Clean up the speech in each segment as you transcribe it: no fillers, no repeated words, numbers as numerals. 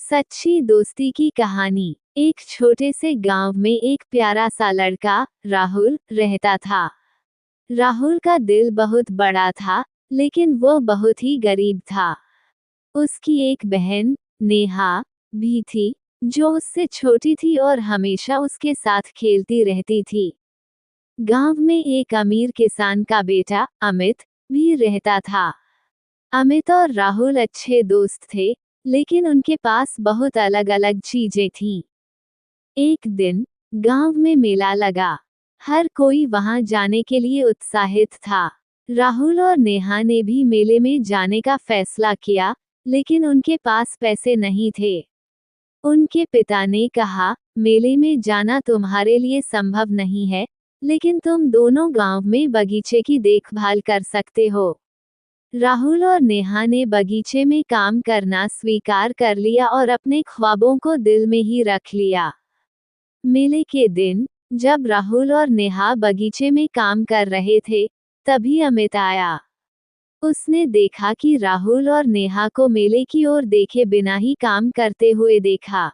सच्ची दोस्ती की कहानी। एक छोटे से गांव में एक प्यारा सा लड़का राहुल रहता था। राहुल का दिल बहुत बड़ा था, लेकिन वो बहुत ही गरीब था। उसकी एक बहन नेहा भी थी, जो उससे छोटी थी और हमेशा उसके साथ खेलती रहती थी। गांव में एक अमीर किसान का बेटा अमित भी रहता था। अमित और राहुल अच्छे दोस्त थे, लेकिन उनके पास बहुत अलग अलग चीजें थीं। एक दिन गांव में मेला लगा। हर कोई वहां जाने के लिए उत्साहित था। राहुल और नेहा ने भी मेले में जाने का फैसला किया, लेकिन उनके पास पैसे नहीं थे। उनके पिता ने कहा, मेले में जाना तुम्हारे लिए संभव नहीं है, लेकिन तुम दोनों गांव में बगीचे की देखभाल कर सकते हो। राहुल और नेहा ने बगीचे में काम करना स्वीकार कर लिया और अपने ख्वाबों को दिल में ही रख लिया। मेले के दिन जब राहुल और नेहा बगीचे में काम कर रहे थे, तभी अमित आया। उसने देखा कि राहुल और नेहा को मेले की ओर देखे बिना ही काम करते हुए देखा।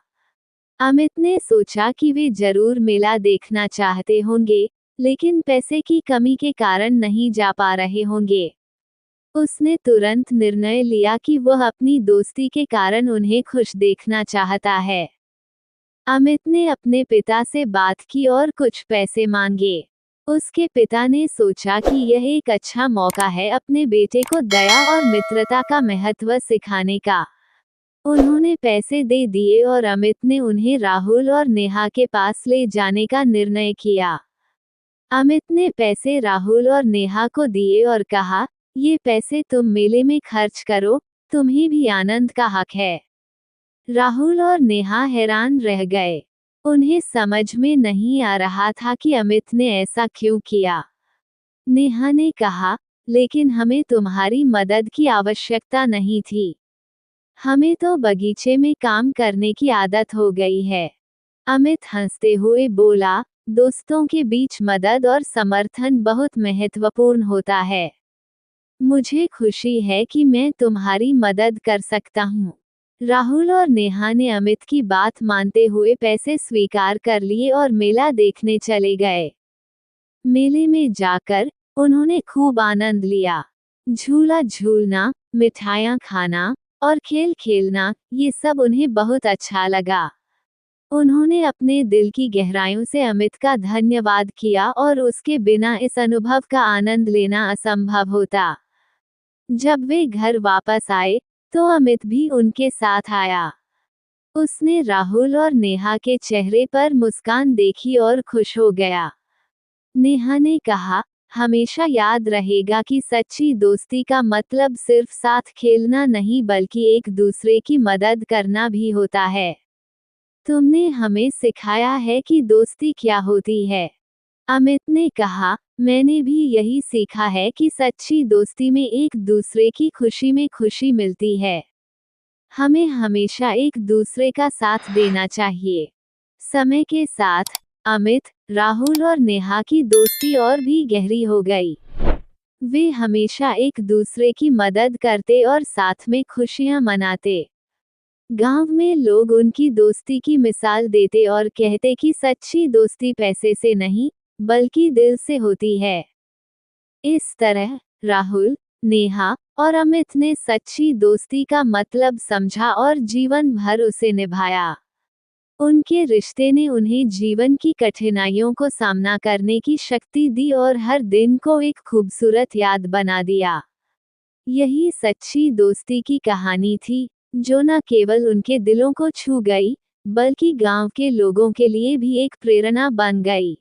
अमित ने सोचा कि वे जरूर मेला देखना चाहते होंगे, लेकिन पैसे की कमी के कारण नहीं जा पा रहे होंगे। उसने तुरंत निर्णय लिया कि वह अपनी दोस्ती के कारण उन्हें खुश देखना चाहता है। अमित ने अपने पिता से बात की और कुछ पैसे मांगे। उसके पिता ने सोचा कि यह एक अच्छा मौका है अपने बेटे को दया और मित्रता का महत्व सिखाने का। उन्होंने पैसे दे दिए और अमित ने उन्हें राहुल और नेहा के पास ले जाने का निर्णय किया। अमित ने पैसे राहुल और नेहा को दिए और कहा, ये पैसे तुम मेले में खर्च करो, तुम्हें भी आनंद का हक है। राहुल और नेहा हैरान रह गए। उन्हें समझ में नहीं आ रहा था कि अमित ने ऐसा क्यों किया। नेहा ने कहा, लेकिन हमें तुम्हारी मदद की आवश्यकता नहीं थी। हमें तो बगीचे में काम करने की आदत हो गई है। अमित हंसते हुए बोला, दोस्तों के बीच मदद और समर्थन बहुत महत्वपूर्ण होता है। मुझे खुशी है कि मैं तुम्हारी मदद कर सकता हूँ। राहुल और नेहा ने अमित की बात मानते हुए पैसे स्वीकार कर लिए और मेला देखने चले गए। मेले में जाकर उन्होंने खूब आनंद लिया। झूला झूलना, मिठाइयाँ खाना और खेल खेलना, ये सब उन्हें बहुत अच्छा लगा। उन्होंने अपने दिल की गहराइयों से अमित का धन्यवाद किया और उसके बिना इस अनुभव का आनंद लेना असंभव होता। जब वे घर वापस आए, तो अमित भी उनके साथ आया। उसने राहुल और नेहा के चेहरे पर मुस्कान देखी और खुश हो गया। नेहा ने कहा, हमेशा याद रहेगा कि सच्ची दोस्ती का मतलब सिर्फ साथ खेलना नहीं बल्कि एक दूसरे की मदद करना भी होता है। तुमने हमें सिखाया है कि दोस्ती क्या होती है। अमित ने कहा, मैंने भी यही सीखा है कि सच्ची दोस्ती में एक दूसरे की खुशी में खुशी मिलती है। हमें हमेशा एक दूसरे का साथ देना चाहिए। समय के साथ अमित, राहुल और नेहा की दोस्ती और भी गहरी हो गई। वे हमेशा एक दूसरे की मदद करते और साथ में खुशियां मनाते। गांव में लोग उनकी दोस्ती की मिसाल देते और कहते कि सच्ची दोस्ती पैसे से नहीं, बल्कि दिल से होती है। इस तरह राहुल, नेहा और अमित ने सच्ची दोस्ती का मतलब समझा और जीवन भर उसे निभाया। उनके रिश्ते ने उन्हें जीवन की कठिनाइयों को सामना करने की शक्ति दी और हर दिन को एक खूबसूरत याद बना दिया। यही सच्ची दोस्ती की कहानी थी, जो न केवल उनके दिलों को छू गई, बल्कि गांव के लोगों के लिए भी एक प्रेरणा बन गई।